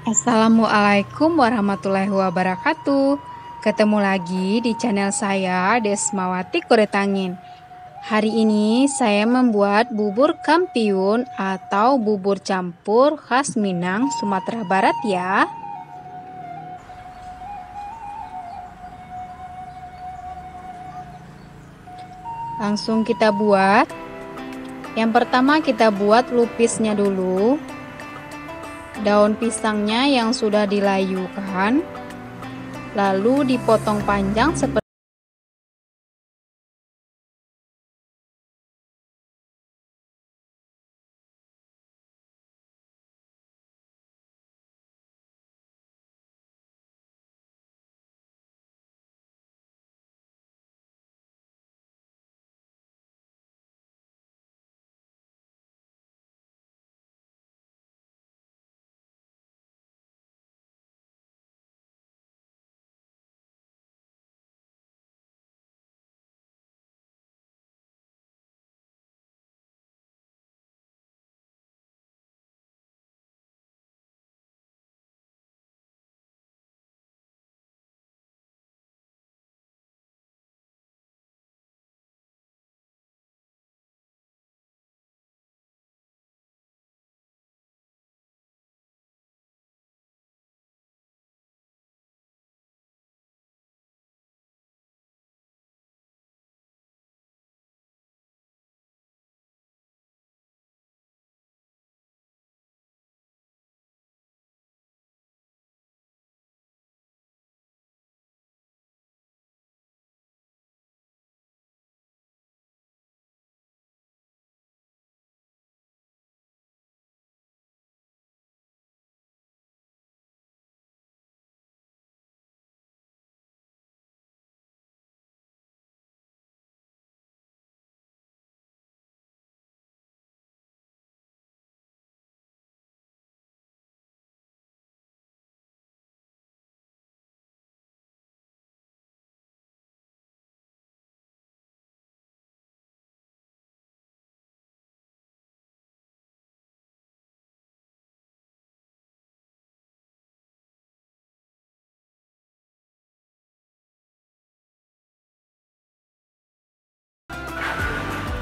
Assalamualaikum warahmatullahi wabarakatuh. Ketemu lagi di channel saya Desmawati Kuretangin. Hari ini saya membuat bubur kampiun atau bubur campur khas Minang, Sumatera Barat ya. Langsung kita buat. Yang pertama kita buat lupisnya dulu. Daun pisangnya yang sudah dilayukan, lalu dipotong panjang seperti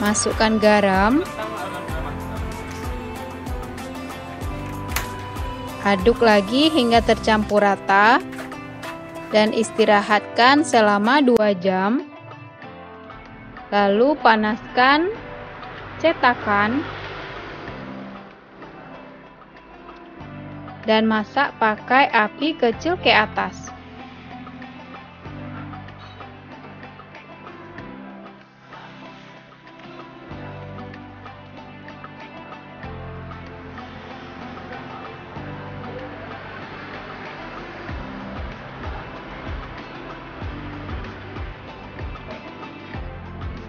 masukkan garam, aduk lagi hingga tercampur rata dan istirahatkan selama 2 jam. Lalu panaskan cetakan dan masak pakai api kecil ke atas.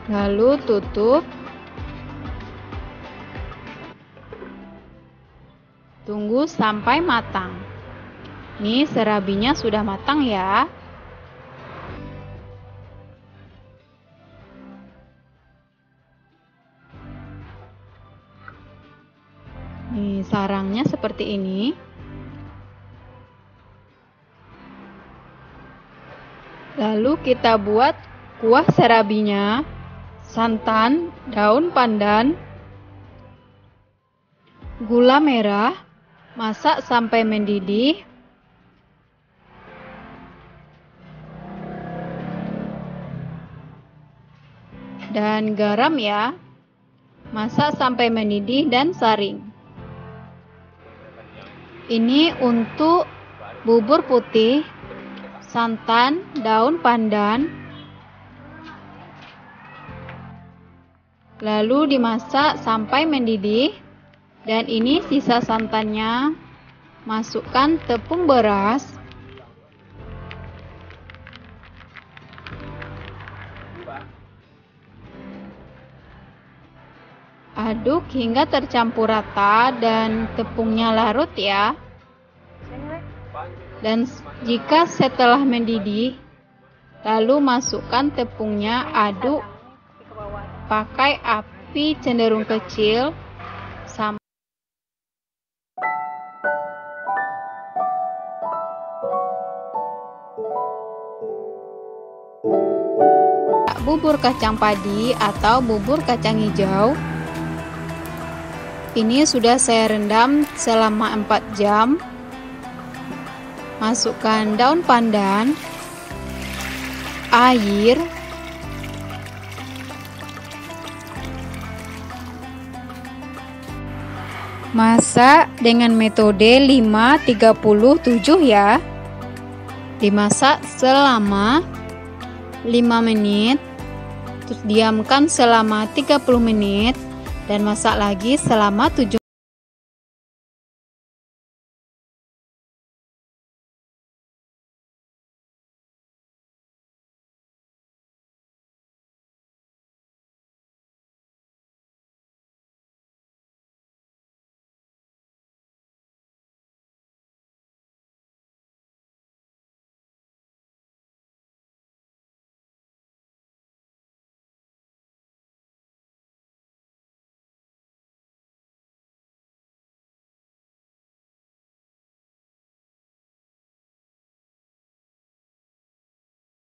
Lalu tutup. Tunggu sampai matang. Nih serabinya sudah matang ya. Nih sarangnya seperti ini. Lalu kita buat kuah serabinya. Santan, daun pandan, gula merah, masak sampai mendidih, dan garam ya, masak sampai mendidih dan saring. Ini untuk bubur putih, santan, daun pandan, lalu dimasak sampai mendidih. Dan ini sisa santannya. Masukkan tepung beras, aduk hingga tercampur rata dan tepungnya larut ya. Dan jika setelah mendidih, lalu masukkan tepungnya, aduk pakai api cenderung kecil sampai bubur kacang padi atau bubur kacang hijau. Ini sudah saya rendam selama 4 jam. Masukkan daun pandan, air, masak dengan metode 5-30-7 ya. Dimasak selama 5 menit, terus diamkan selama 30 menit, dan masak lagi selama 7 menit.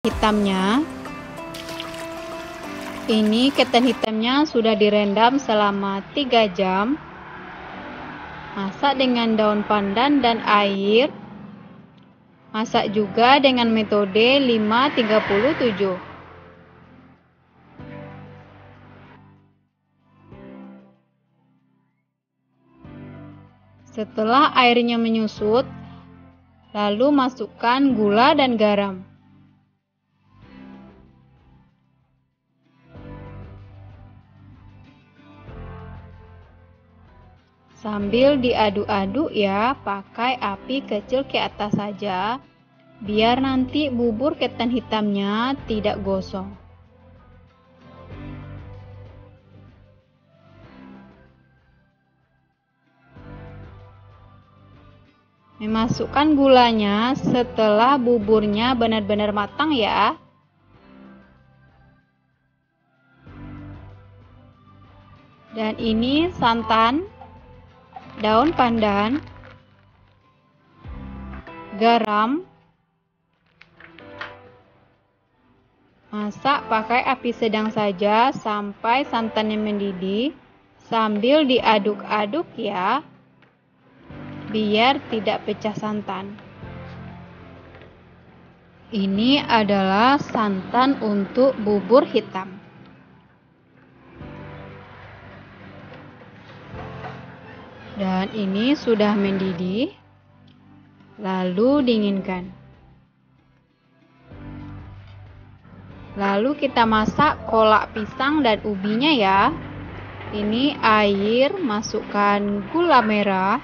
Hitamnya, ini ketan hitamnya sudah direndam selama 3 jam. Masak dengan daun pandan dan air. Masak juga dengan metode 5-30-7. Setelah airnya menyusut, lalu masukkan gula dan garam. Sambil diaduk-aduk ya, pakai api kecil ke atas saja, biar nanti bubur ketan hitamnya tidak gosong. Memasukkan gulanya setelah buburnya benar-benar matang ya. Dan ini santan, daun pandan, garam. Masak pakai api sedang saja sampai santannya mendidih, sambil diaduk-aduk ya, biar tidak pecah santan. Ini adalah santan untuk bubur hitam. Dan ini sudah mendidih, lalu dinginkan. Lalu kita masak kolak pisang dan ubinya ya. Ini air, masukkan gula merah,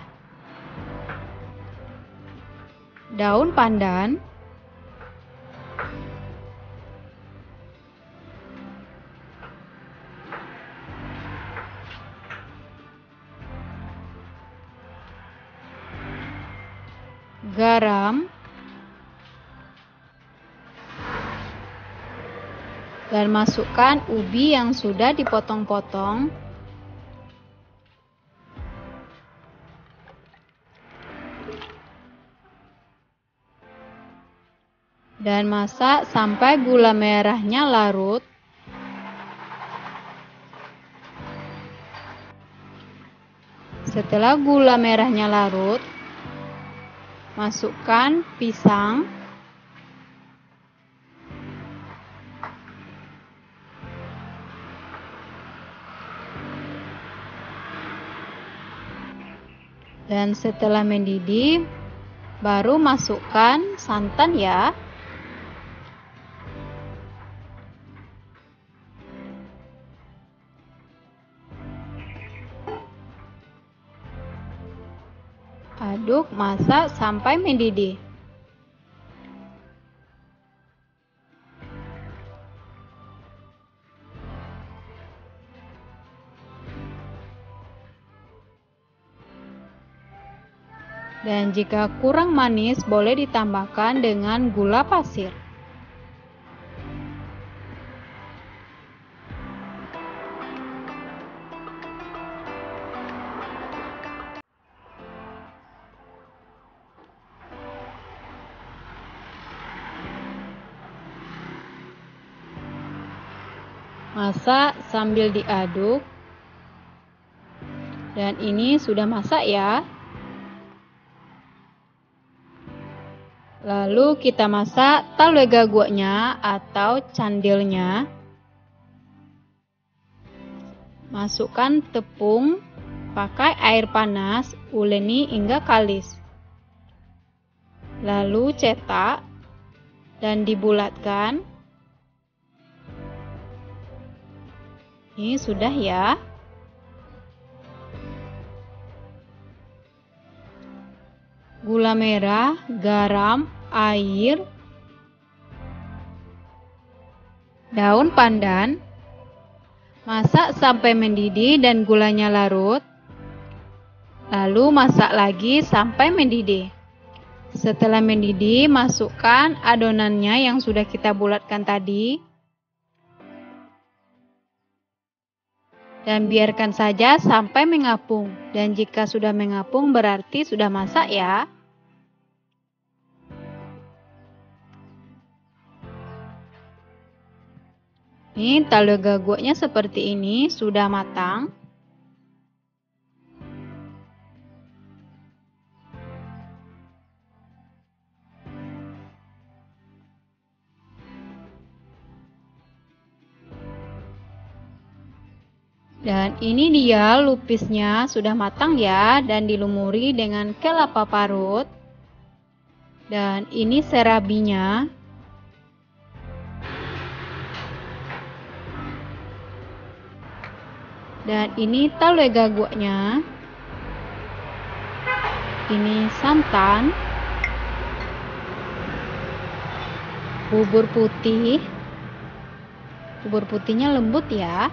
daun pandan, garam, dan masukkan ubi yang sudah dipotong-potong. Dan masak sampai gula merahnya larut. Setelah gula merahnya larut, masukkan pisang, dan setelah mendidih, baru masukkan santan ya. Aduk, masak sampai mendidih. Dan jika kurang manis, boleh ditambahkan dengan gula pasir. Masak sambil diaduk. Dan ini sudah masak ya. Lalu kita masak talwegaguanya atau candilnya. Masukkan tepung, pakai air panas, uleni hingga kalis. Lalu cetak dan dibulatkan. Ini sudah ya. Gula merah, garam, air, daun pandan. Masak sampai mendidih dan gulanya larut. Lalu masak lagi sampai mendidih. Setelah mendidih, masukkan adonannya yang sudah kita bulatkan tadi. Dan biarkan saja sampai mengapung. Dan jika sudah mengapung berarti sudah masak ya. Ini talwegaguanya seperti ini, sudah matang. Dan ini dia lupisnya sudah matang ya, dan dilumuri dengan kelapa parut. Dan ini serabinya. Dan ini talwegaguanya. Ini santan. Bubur putih. Bubur putihnya lembut ya.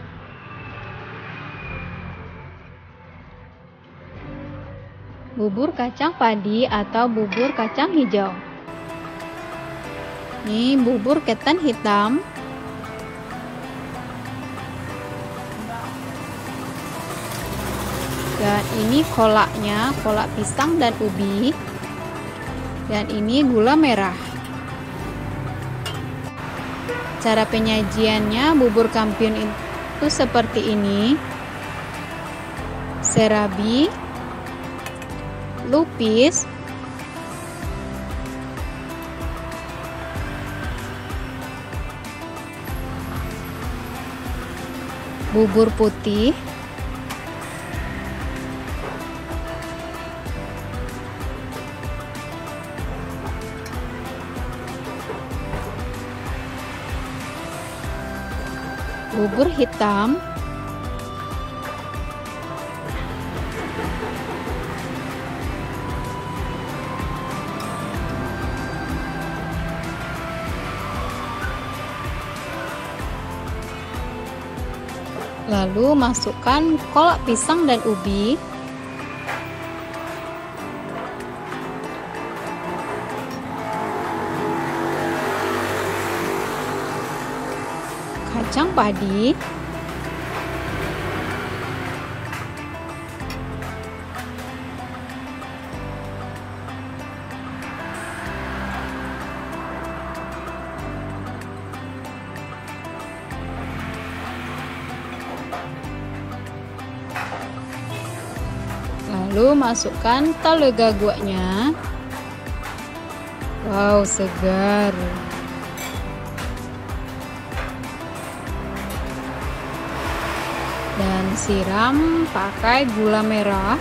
Bubur kacang padi atau bubur kacang hijau. Ini bubur ketan hitam. Dan ini kolaknya, kolak pisang dan ubi. Dan ini gula merah. Cara penyajiannya bubur kampiun itu seperti ini. Serabi, lupis, bubur putih, bubur hitam, lalu masukkan kolak pisang dan ubi. Kacang padi. Lalu masukkan talwegaguanya. Wow, segar. Dan siram pakai gula merah.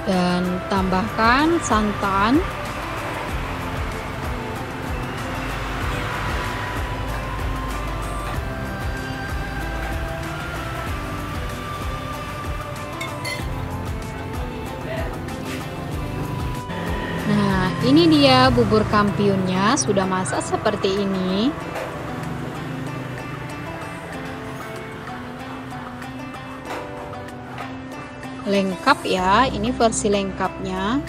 Dan tambahkan santan. Nah, ini dia bubur kampiunnya sudah masak seperti ini. Lengkap ya, ini versi lengkapnya.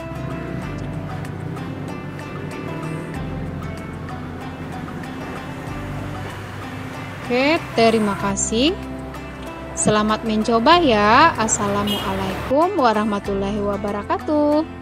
Oke, terima kasih. Selamat mencoba ya. Assalamualaikum warahmatullahi wabarakatuh.